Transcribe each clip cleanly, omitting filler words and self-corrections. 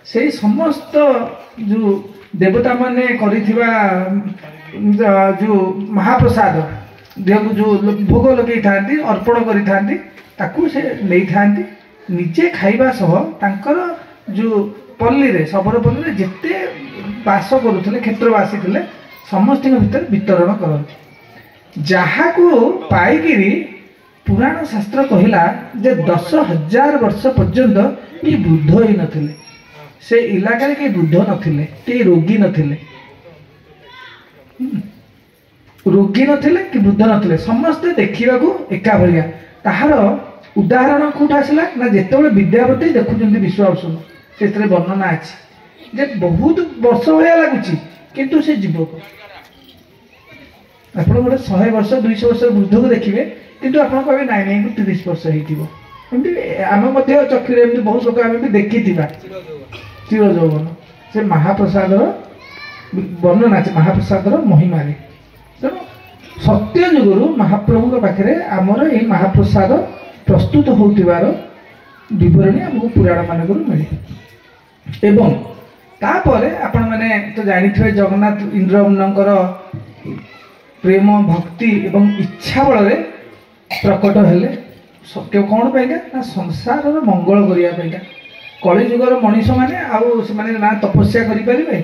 से समस्त जो देवता माने करिथिबा जो महाप्रसाद देह को जो भोग लगे थांती अर्पण करि थांती ताकू से नहीं थांती निजे खाइबा सह तांकर जो पल्ली रे सबर पल्ली रे जेते बास करुले क्षेत्रवासी थे समस्त भीतर वितरण करते जहाँ को पाइकिरी पुराण शास्त्र कहला जे 10,000 वर्ष पर्यंत ये बुद्ध ही नथिले से इलाका के बुद्ध नथिले के रोगी नथिले रोगी नथिले कि बुद्ध नथिले समस्ते देखा एका भलिया ताहार उदाहरण कौट आसला ना जिते विद्यापति देखुं विश्वाभूषण से वर्णना अच्छी जे बहुत वर्ष भाया लगुच किंतु से जीवक आप गोटे 100 वर्ष 200 वर्ष वृद्ध को देखिए किंतु आप कहे नाई नाई 30 वर्ष होम चक्षुरे बहुत लोग आम भी देखी चिर यौवन से महाप्रसाद वर्णना अच्छे महाप्रसाद महिमा तेणु सत्य जुगुरु महाप्रभु पाखे आमर ये महाप्रसाद प्रस्तुत होतिबार विवरणी आमको पुराण मानक मिले एवं तापर आपण मैंने तो जानिथिबे जगन्नाथ इंद्रमनकर प्रेम भक्ति एवं इच्छा बल प्रकट हेले सत्य कौन पाइका ना संसार मंगल करने कलिजुगर मनीष मैंने आने ना तपस्या करें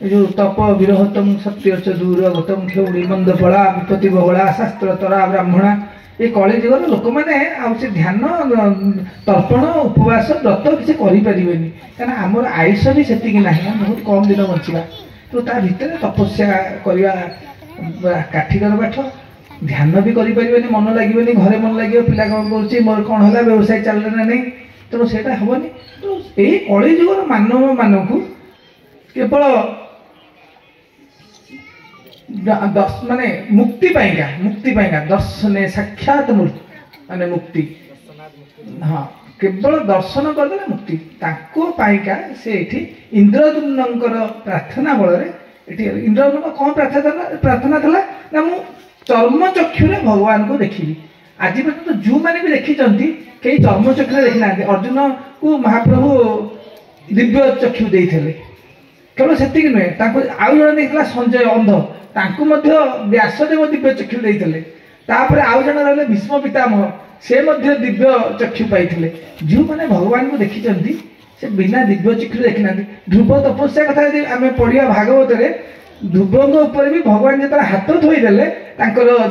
जो तप विरहतम सत्य च दूर गतम खेउड़ी मंद फला विपत्ति बहुला शास्त्र तरा ब्राह्मणा ये कलिजुगर लोक मैंने से ध्यान तर्पण उपवास व्रत किसी करें क्या आमर आयुष भी से बहुत कम दिन बचा तो ता भीतर तपस्या करवा काठिकर पाठ ध्यान भी करें मन लगे घरे मन लगे पिला कौन कर मोर कौन है व्यवसाय चलना ना नहीं तेणु से हेनी तो यही कलिजुगर मानव मानक केवल माने मुक्ति पाइका दर्शन साक्षात माने मुक्ति हाँ केवल दर्शन करदे मुक्ति ताको पाइका से एठी इंद्रदुम्नंकर प्रार्थना बल इंद्रदुम्न कौन प्रार्थना थला ना मु चर्म चक्षुरे भगवान को देखी आज पर्यटन जो मैंने भी देखी कई चर्म चक्षुरे देखी ना अर्जुन को महाप्रभु दिव्य चक्षु देते केवल से नुहे आउ जन देखा संजय अंध तांको व्यासदेव दिव्य चक्षु देते तापर आउ जन रहे भीष्म पितामह से दिव्य चक्षु पाई जो मैंने भगवान को देखी से बिना दिव्य चक्षु देखी ना ध्रुव तपस्या कथा आम पढ़िया भागवत ध्रुवों उपर भी भगवान जो हाथ थोईदे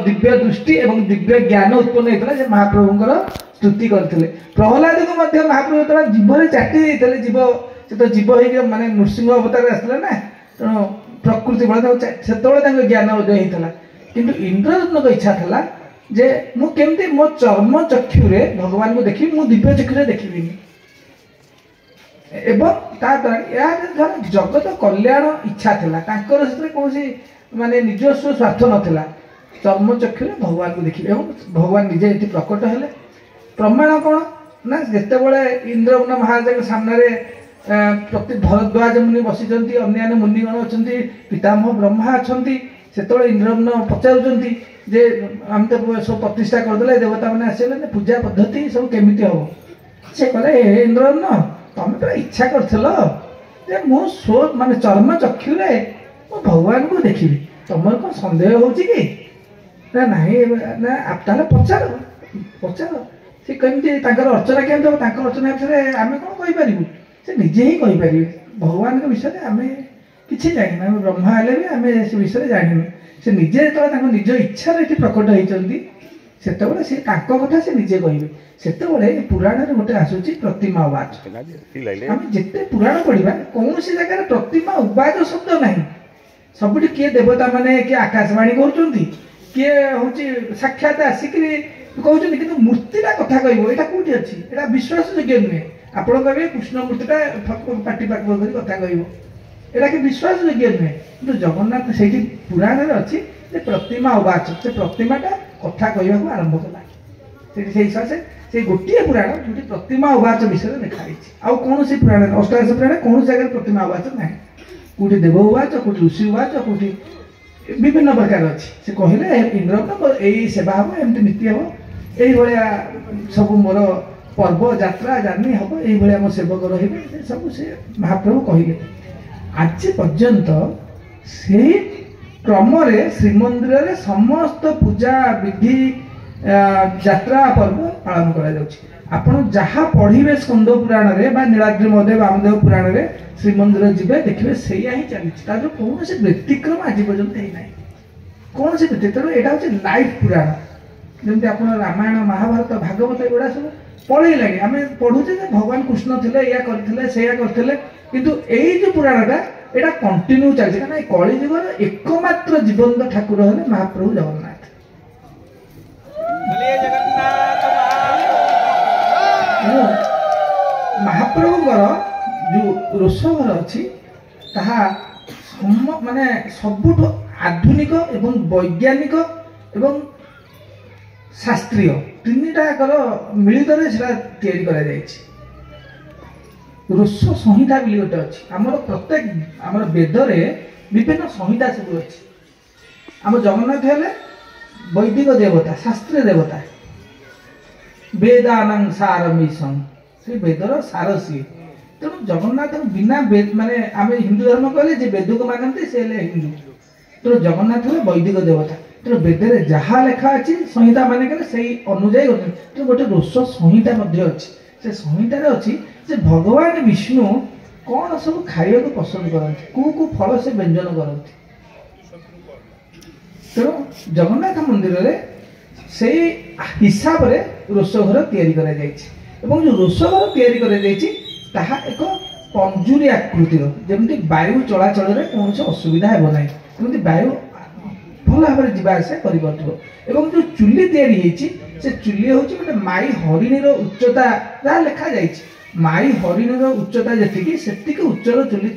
दिव्य दृष्टि और दिव्य ज्ञान उत्पन्न होता है महाप्रभुंर स्तुति करते प्रहलाद को महाप्रभु जीवन चाटी देते जीव से तो जीव हो माने नृसिंह अवतार आसला ना तेणु प्रकृति बल से ज्ञान उदय होता किंतु इंद्रदुम्न इच्छा था जे मु केमती मो चर्म चक्षुरे भगवान को देखी मु दिव्य चक्षुरे देखी एवं जगत कल्याण इच्छा थिला कौन माने निजस्व स्वार्थ नाला चर्म चक्षुरे भगवान को देखी एवं भगवान निजे ये प्रकट हेले प्रमाण कौन ना जिते बड़े इंद्रमुन महाराज सामने प्रति भरद्वाज मुनि बसी अन्य मुनिगण अच्छा पितामह ब्रह्मा अच्छा से इंद्रमुन पचारुंट जे आम तो सब प्रतिष्ठा करदे देवता मैंने आसले पूजा पद्धति सब केमी हम से कहे इंद्रमुन तुम पूरा इच्छा कर मो माने चर्म चक्षुरे मो भगवान को देखी तुम कौन सन्देह हो ना आप पचार पचार से कमी अर्चना केमती हम अर्चना विषय आम कौन कहीपर से निजे ही कहीपर भगवान विषय आम कि जाना ब्रह्मा हेले भी आम से विषय जानू से निजे जो निज इच्छा ये प्रकट होती से कथा से निजे कहे से पुराण गोटे आसूची प्रतिमा उवाच आम जिते पुराण पढ़ा कौन सी जगह प्रतिमा उवाच शब्द ना सबुठ किए देवता मैंने किए आकाशवाणी कर किए हूँ साक्षात आसिक कहते कि मूर्तिटा कथा कह यहाँ कौटी अच्छी यहाँ विश्वास योग्य नुहे आप कहे कृष्ण मूर्तिटा पाटी पाक कथा कह यहाँ कि विश्वास योग्य नुहे कि जगन्नाथ से पुराण अच्छी प्रतिमा उवाच से प्रतिमाटा कथा कहवाक आरंभ कला से गोटे पुराण जो प्रतिमा उवाच विषय लिखाई आउ कौन सी पुराण अष्टादश पुराण कौन जगह प्रतिमा उवाच ना कौटी देव उवाच कौटी ऋषि उवाच कौटी विभिन्न प्रकार अच्छी से कहले इंद्र यही सेवा हम एमती नीति हम यही सब मोर पर्व यात्रा जानी हम ये आम सेवक रे सब से महाप्रभु कहले आज पर्यंत से क्रम श्रीमंदिर रे समस्त पूजा विधि यात्रा पर्व पालन करा आपण जहाँ पढ़े स्कंद पुराण रे बा नीलाद्रि महादेव वामदेव पुराण रे श्रीमंदिर जीवे देखिए से ही चली कौन से व्यतिक्रम आज पर्यंत ही ना कौन से व्यतिक्रम यहाँ हूँ लाइफ पुराण जमी आप रामायण महाभारत भागवत एगुड़ा सब पढ़े लगे आम पढ़ुचे भगवान कृष्ण थे या करते से करते किंतु यही जो पुराणटा यहाँ कंटिन्यू चलती क्या कली जुगर एकमात्र जीवंत ठाकुर है महाप्रभु जगन्नाथ। महाप्रभुଙ୍କର जो रोषघर अच्छी माने सबुठ आधुनिक एवं वैज्ञानिक एवं शास्त्रीय तीनटाकर मिलित रोष संहिता भी गोटे अच्छी आमर प्रत्येक आम वेदरे विभिन्न संहिता सब अच्छी आम जगन्नाथ हेले वैदिक देवता शास्त्रीय देवता वेदानंग सारमीसं से वेदर सार सी तेणु जगन्नाथ बिना वेद माने आम हिंदू धर्म कहले वेद को मानते से हिंदू तेणु जगन्नाथ है वैदिक देवता तेणु वेदरे जहाँ लेखा अच्छी संहिता माने से अनुजाई तेणु गोटे रोष संहिता अच्छी से संहितार अच्छी जे भगवान विष्णु कौन सब खाइबा को पसंद करते कौ फल से व्यंजन करते तेणु जगन्नाथ मंदिर रे से हिसाब से रोषघर या जो रोषघर या एक पंजुरी आकृतिर जमी वायु चलाचल कौन से असुविधा हे ना जमी वायु भल भाव जावासा कर जो चुली से चुली हूँ गोटे माई हरिणीर उच्चता जहाँ लिखा जाए माई हरिणीर उच्चता जी से उच्चर चुली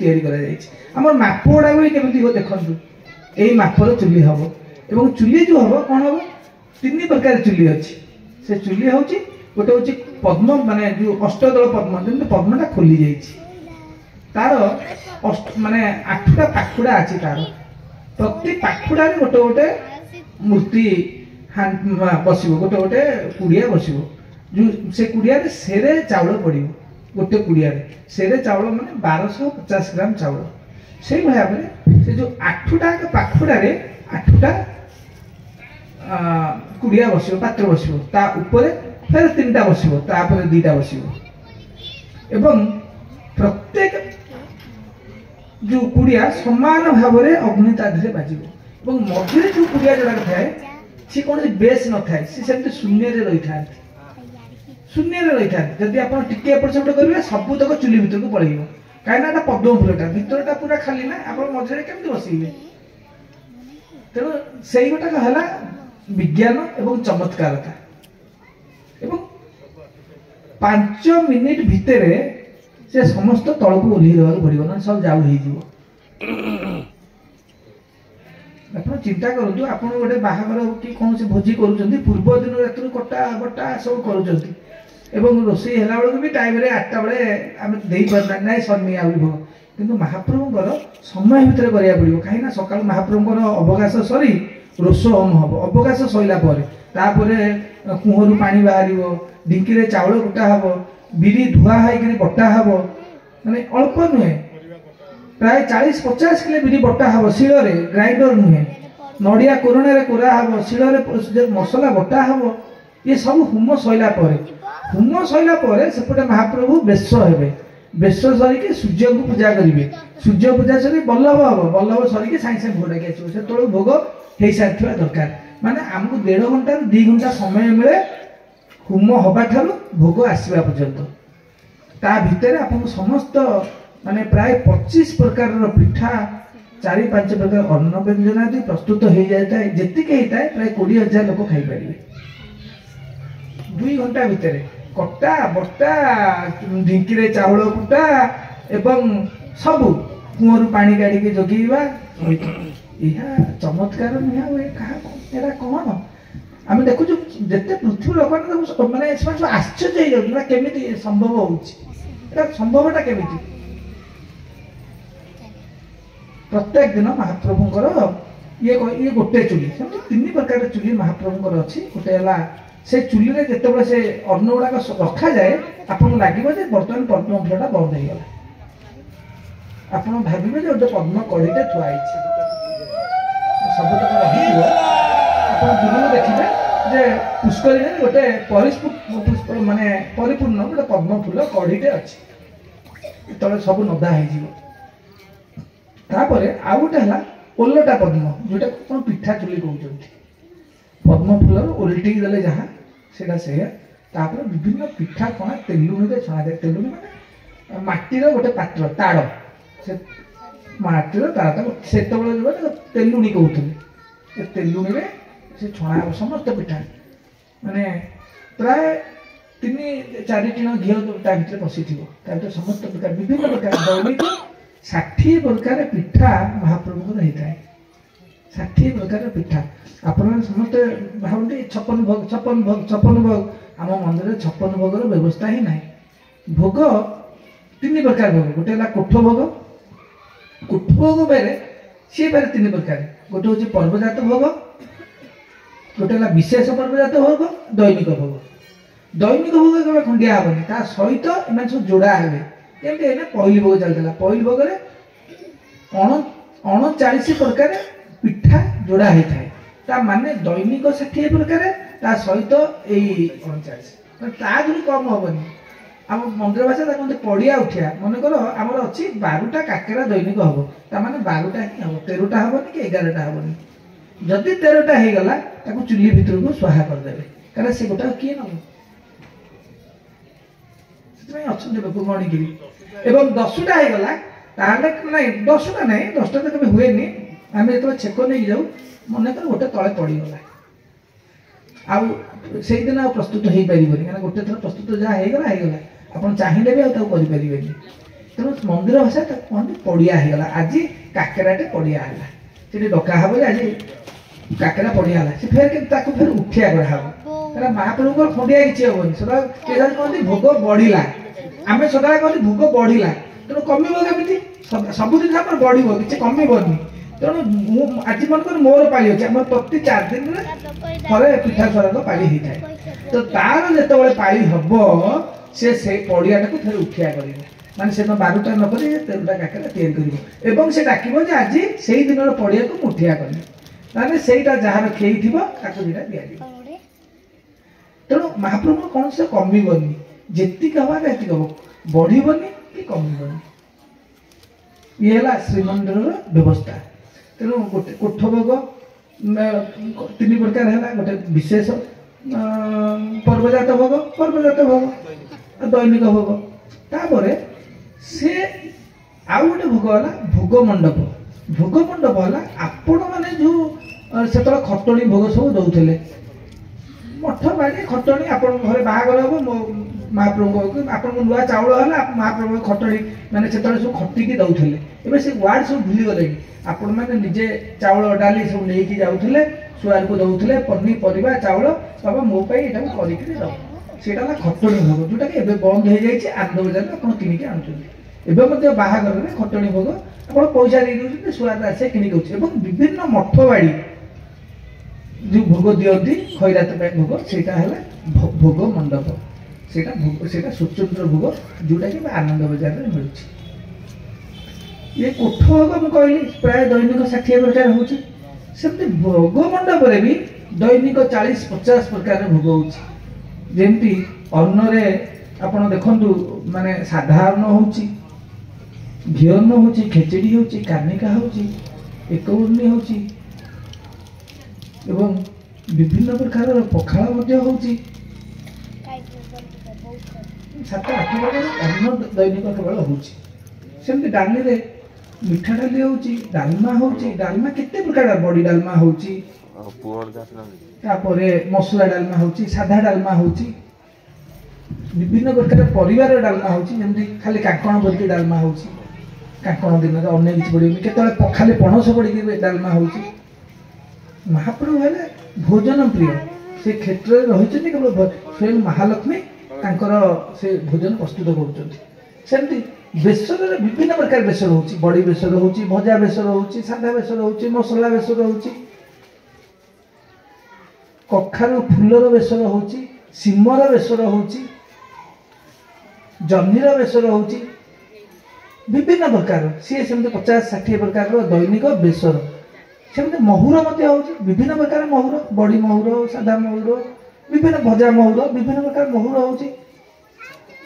आम माप गुड़ा भी केमी हो देखु यही मापर चुली हम एवं चुली जो हम कौन हम तीन प्रकार चुली अच्छी से चुली हूँ गोटे हूँ पद्म माने जो अष्टदल पद्म जमी पद्मटा खोली तार माने 8टा पाखुड़ा अच्छी तार प्रति पाखुड़ा गोटे गोटे मूर्ति बस गोटे गोटे कुड़िया बस जो से कुड़िया सेरे चाउल पड़ो गोटे कुड़िया सेरे चाउल माने 1250 ग्राम चाउल से भाव से जो 8टा पाखुड़ा 8टा कुड़िया बस पात्र बस फिर 3टा बस 2टा बस एवं प्रत्येक जो कुड़िया समान भाव में अग्नि ताधे बाज मझे जो कुड़िया जोड़ा थाए सी कौन बेस न थाए सी सेमती शून्य रही था शून्य रही था जदि आप टिके एपट सेपट करेंगे सबूतक चुली भर को पड़े कहीं पद्म फूलटा भरटा पूरा खाली ना आप मझे केमती बसइबे तेणु से गोटाक है विज्ञान एवं चमत्कारता एवं 5 मिनिट भितर से समस्त तल को ओह्ल पड़ो ना सब जाऊ आप चिंता करूँ आप गोटे बाहागर कि कौन से भोजी कर पूर्व दिन रात कटा बटा सब कर रोषे है बेलू भी टाइम 8टा बेले आम दे पारना ना सन्नी आ भोग किंतु महाप्रभुଙ୍କର समय भितर करा पड़ो कहीं सकाल महाप्रभुଙ୍କର अवकाश सरी रोष होम हम अवकाश सरला कुहर पानी बाहर ढिंकी चाउल कुटा हम बिरी धुआ होकर बटा हम माने अल्प नुहे प्राय 40-50 किलो बिरी बटा हम शिଳରେ ग्राइंडर नुहे नड़िया कोरोना कोरा हम शिଳରେ मसला बटा हम ये सब हुम सरला सेपटे महाप्रभु बेश हे बेश सरिकी सूर्य को पूजा करेंगे सूर्य पूजा सर बल्लभ हम बल्लभ सरिकी सागे सागे भोग डाकी आसो से भोग हो सारी दरकार माने आमको 1.5 घंटा 2 घंटा समय मिले हुम हवा ठारू भोग आसवा पर्यंत ता भितर आपको समस्त माने प्राय 25 प्रकार पिठा 4-5 प्रकार अन्न व्यंजन आदि प्रस्तुत हो जाए जी होता है प्राय 20,000 लोक खाईपर 2 घंटा भितर कटा बटा ढिंकी चाउल कुटा एवं सब कुहर पानी काढ़ी जगेवा यह चमत्कार नुहे क्या कौन आम देखु जिते पृथ्वी लोक मैंने आश्चर्य हो केमी संभव हो संभवटा केमी प्रत्येक दिन महाप्रभुंर ये गोटे चुली 3 प्रकार चुली महाप्रभुंर अच्छी गोटे है से चुली रे जेतेबेले से अन्न गुड़ाक रखा जाए आपको लगे जे बर्तमान पद्म फुलटा बंद हो गला आप भावे जो गोटे पद्म कढ़ीटे थुआई सबतक रही आप दूर देखिए जे पुष्कर गोटे पुष्प माने परिपूर्ण गोटे पद्म फूल कढ़ीटे अच्छी तले सब नदा हो आउ गोटे है ओलटा पद्म जोटा कौन पिठा चुली कहते पद्म फूल ओल्टिक देले जहाँ से विभिन्न पिठा पणा तेलुणी छणा जाए तेलुणी माने माटीर गोटे पात्र ताड़ से माटीर ताड़ से तेलुणी कहते तेलुणी से छणा समस्त पिठा माने प्राय 3-4 टिन घी भर पशि थी समस्त प्रकार विभिन्न प्रकार दैनिक 60 प्रकार पिठा महाप्रभु होता है 60 प्रकार पिठा आपण समस्त भावती 56 भोग आम मंदिर 56 भोगर व्यवस्था ही ना भोग 3 प्रकार भोग गोटे कोठ भोग बेरे सी बेरे 3 प्रकार गोटे हूँ पर्वजात भोग गोटे विशेष पर्वजात भोग दैनिक भोग केवल खंडिया हेनी ता सहित इन सब जोड़ा हे जमी पहली भोग चलता पहली भोग 39 प्रकार पिठा जोड़ा होता है ता माने दैनिक 60 प्रकार ता सहित यही 39 ता जो कम हेनी आम मंदिर भाषा कहते पड़िया उठिया मनकर आम अच्छी 12टा काकेरा दैनिक हम ताने 12टा ही हम 13टा हेनी कि 11टा हेनी जदि 13टा हो गला चुली भितर को स्वाहा करदे क्या से गोटा किए नब अच्छा लोक गणिकी एवं 10टा होगला ना 10टा ना 10टा तो कभी हुए आम जो छेक नहीं जाऊ मनकर गोटे तले पड़गला आई दिन आ प्रस्तुत हो पारे क्या गोटे थर प्रस्तुत जहाँ होगला आप चाहिए भी आपारे तेणु मंदिर भाषा कहते पड़िया होगला आज काकेराटे पड़िया है से डका हे आज काकेरा पड़िया है से फिर उठिया कराब क्या महाप्रभु खंडिया किसी हेनी सदा कहते भोग बढ़ला आम सदा कहते भोग बढ़ला तेणु कमिब केमी सब जिन बढ़ कि कमिबनी तेणु आज मन कर मोर पाली अच्छे आम प्रति 4 दिन थे पिठा स्वराग पाली होता है तो तार जो पाली हम से पड़िया फिर उठिया कर माने से 12टा नक 13टा काकेरा तैयारी से डाक आज से दिन पड़िया को मुठिया कर सेटा जार खेई दीटा दि तेणु महाप्रभु कौन से कमिबनी जेतिक हवा एतिक हम बढ़नी कि कमिबनी ये है श्रीमंदिर व्यवस्था तेणु गोटे कोठ भोग 3 प्रकार है गोटे विशेष पर्वजात भोग दैनिक भोग तापर से आउ गोटे भोग है भोग मंडप है आपण मैंने जो से खटणी भोग सब दौले मठ बाड़ी खटणी आप घर बाहागर हम महाप्रभु आप नुआ चाउल है महाप्रभु खटणी मैंने से सब खटिकी दौले एवं से वार्ड सब भूली गले आपण मैंने निजे चाउल डाली सब नहीं जाऊे सुआर को दौले पनीपरिया चाउल बाबा मो यहाँ करके खटणी भोग जोटा कि बंद हो जाए आनंद बजार आप किणिक आनुँच बाहागर में खटणी भोग आप पैसा दे सुआर आसे किणिक विभिन्न मठ बाड़ी जो भोग दियंती खैरात भोग सेटा है भोग मंडप सेटा स्वतंत्र भोग जोटा कि आनंद बजार में मिलूँ ये कोठ भोग मुझे कहली प्राय दैनिक 60 प्रकार होमती भोग मंडप भी दैनिक 40-50 प्रकार भोग होमती अन्नरे आपड़ देखु माने साधारण होची घी अन्न होची खेचड़ी होची कानिका होची एकवर्णी होची एवं विभिन्न प्रकार पखाड़ होची 7-8 प्रकार अन्न दैनिक केवल होमती डाली रे मिठा डाली होची डालमा केते प्रकार बड़ी डालमा होची तापरे मसला डालमा होची साधा डालमा होची विभिन्न प्रकार परिवार डालमा होची जेमती खाली काकण बरकी डालमा होची काकण दिन अन्य किसी पड़ी केतले खाली पणस पड़ी डालमा होची महाप्रभु है भोजन प्रिय से क्षेत्र में रही केवल स्वयं महालक्ष्मी से भोजन प्रस्तुत कर बेसर विभिन्न प्रकार बेसर हो बड़ी बेसर हो भजा बेसर हो साधा बेसर हो मसला बेसर हो कखारू फूलर बेसर होची, सिमर बेसर होची, जह्नीर बेसर होची, विभिन्न प्रकार सी सेमती 50-60 प्रकार दैनिक बेसर। सेमती महुर मध्य होची, विभिन्न प्रकार महुर, बड़ी महुर, सादा महुर, विभिन्न भजा महुर, विभिन्न प्रकार महुर होची।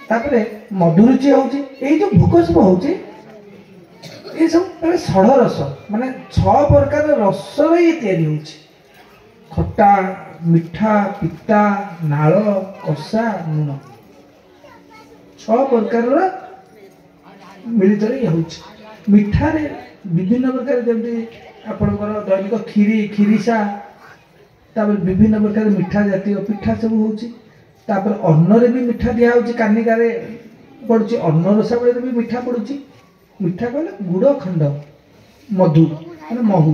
तापरे मधुरुचि होची, एई जो भोग सब होची ये सब माने षड रस माने 6 प्रकार रस रे तैयारी होची। खट्टा, मिठा, पिता, नाल, कषा, लुण 6 प्रकार मिलित होची। मिठा रे विभिन्न प्रकार जमती आपनकर दैनिक खीरी, खीरीसा, तापर विभिन्न प्रकार मिठा जातीय पिठा सब होची। तापर अन्न रे भी मिठा दिया होची, कानिका रे पड़ुची, अन्न रसा बेले भी मिठा पड़ुची। मिठा कहले गुड़ खंड, मधु माने महू,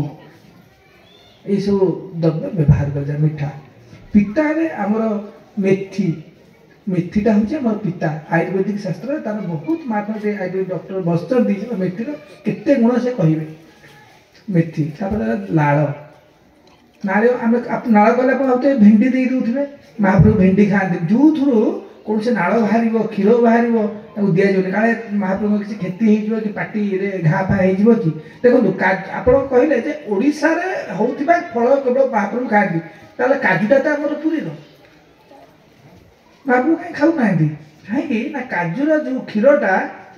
ये सब द्रव्य व्यवहार कर जाए मिठा। पिता रे हमर मेथी, मेथीटा होची हमर पिता। आयुर्वेदिक शास्त्र तार बहुत मात्रा से आयुर्वेदिक डॉक्टर बस्तर दी मेथीर केते गुण से कहिबे। मेथी तापर लाळ, नाळ आमे नाळ कले आपते भेंडी दे दूथिबे, महाप्रभु भेंडी खाते जो थ्रु कौन से नाड़ बाहर क्षीर बाहर दि जाए काले महाप्रभु किसी क्षति हो कि पार्टी घा फा हो कि देखो आप कहले ओडिशा रे होउथिबा फल केवल महाप्रभु खाती ताले काजुटा तो आम पुरी महाप्रभु कहीं खाऊ ना कहीं ना काजुर जो क्षीरटा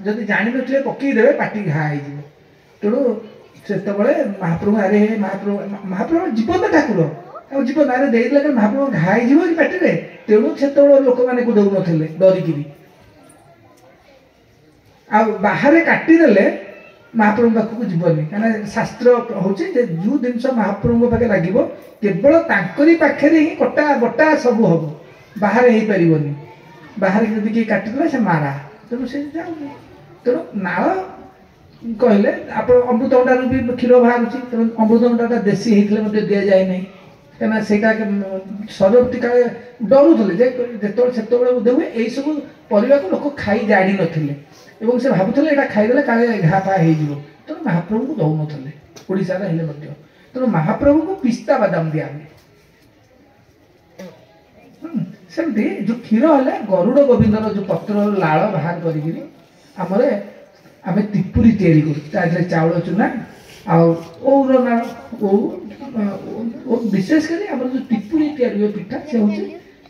जब जान नी पकईदे पार्टी घा हो तेणु से महाप्रभु अरे महाप्रभु जीवन ठाकुर और जीवन आरे देला महाप्रभु घाई जीव कि पार्टी तेणु से लोक मैंने को दौन थे डरिकी आ बाहर काटिदेले महाप्रभु पाखक जीवनी कहीं शास्त्र हूँ जो जिन महाप्रभु पाखे लगे केवल तांकरी पाखे ही कटा बटा सब हम बाहर हो पारनि बाहर जब किए काटिदेला से मारा तेणु से जाऊनी तेणु नाल कहले आप अमृतभंडार भी क्षीर बाहर तेणु अमृतभंडार देशी होते दि जाए नहीं कहीं से सरवर्ती काले डरुले जो देवे यही सब परिवा को लोक खाई जानी ना से भावुले यहाँ खाईदे काले घा फा हो तेणु महाप्रभु को दौन थे ओडिशा तेणु महाप्रभु को पिस्ता बादाम दिया सेमती जो क्षीर है गरुड़ गोविंदर जो पत्र लाल बाहर कर आम त्रिपुरी तैयारी कर चाउल चूना आउर नाल विशेष कर जो त्रिपुरी तैयारी पिठा से हूँ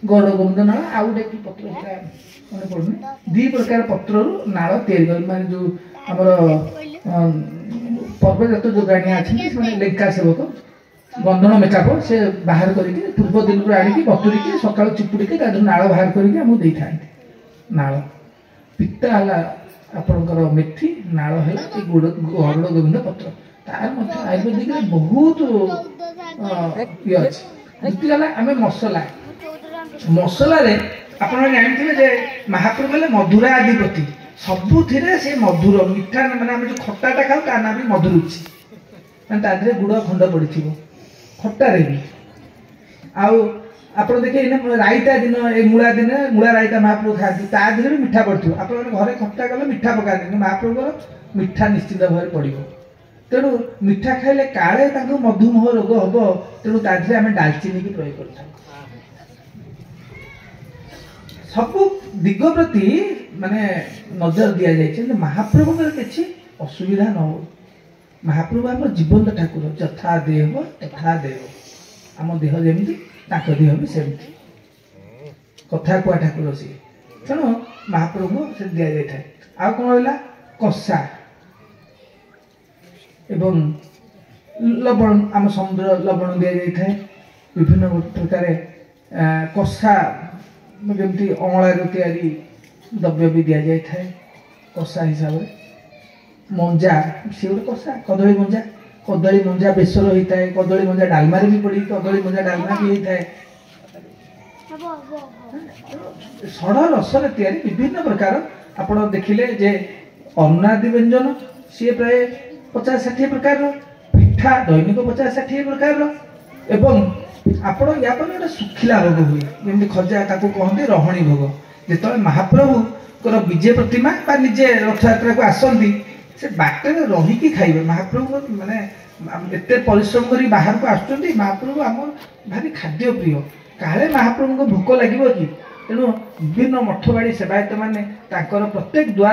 गरुड़ गोविंद नाल आउ गोटे पत्र मन पड़ुनि 2 प्रकार पत्र नाल तैयारी माने जो आमर पर्वजात जो गाणिया अच्छे लेंका सेवक बंधन मेकअप से बाहर करके पूर्व दिन को आनिकी बतुरिकी सका चिपुड़ी नाल बाहर करके था नाल पिता है आपणकर मेथी नाल है गरुड़ गोविंद पत्र तार आयुर्वेदिक बहुत ये अच्छी आम मसला मसला आप जानते महाप्रभु मधुरा अधिपति सबुथिरे से मधुर मिठा माने आम जो खट्टाटा खाऊ ता ना भी मधुरुचि माने गुड़ खंड पड़ी खट्टारे भी आप देखिए रायता दिन मूला दिन मूला रायता महाप्रभु खाती ता दिन भी मिठा पड़ो आप घरे खट्टा कले मिठा पकाते महाप्रभु मिठा निश्चित भाव पड़ो तेणु मिठा खाइले काले मधुमेह रोग हम तेणु तादे आम डालचीनी की प्रयोग कर सब दिग प्रति माने नजर दि जाए महाप्रभु किसी असुविधा न हो महाप्रभु आम जीवंत ठाकुर यथा देव तथा देव आम देह जमी देह भी सेमती कथा कुआ ठाकुर सी तेणु महाप्रभु से दि जाए आ कौन रहा कषा एवं लवण आम समुद्र लवण दि जाए विभिन्न प्रकार कषा जमी अँला तैयारी द्रव्य भी दि जाए कषा हिसाब से मंजा सी गोटे कषा कदली मंजा बेसर होता है कदली मंजा डालमा भी पड़ी कदली मंजा डालमा भी होता है षड रस तैयारी विभिन्न प्रकार आप देखिले जे अन्नादि व्यंजन सी प्राय 50-60 प्रकार पिठा दैनिक 50-60 प्रकार एवं आपण या पर सुखिला भोग हुए जमी खजा कहते रहणी भोग जो महाप्रभु विजय प्रतिमा निजे रथ यात्रा को आसती से बाटर रहीकि खाइबे महाप्रभु माने एते परिश्रम करी बाहर को आसुचंती महाप्रभु आम भारी खाद्य प्रिय काले महाप्रभु को भोक लगे कि तेणु विभिन्न मठबाड़ी सेवायत मैंने प्रत्येक द्वार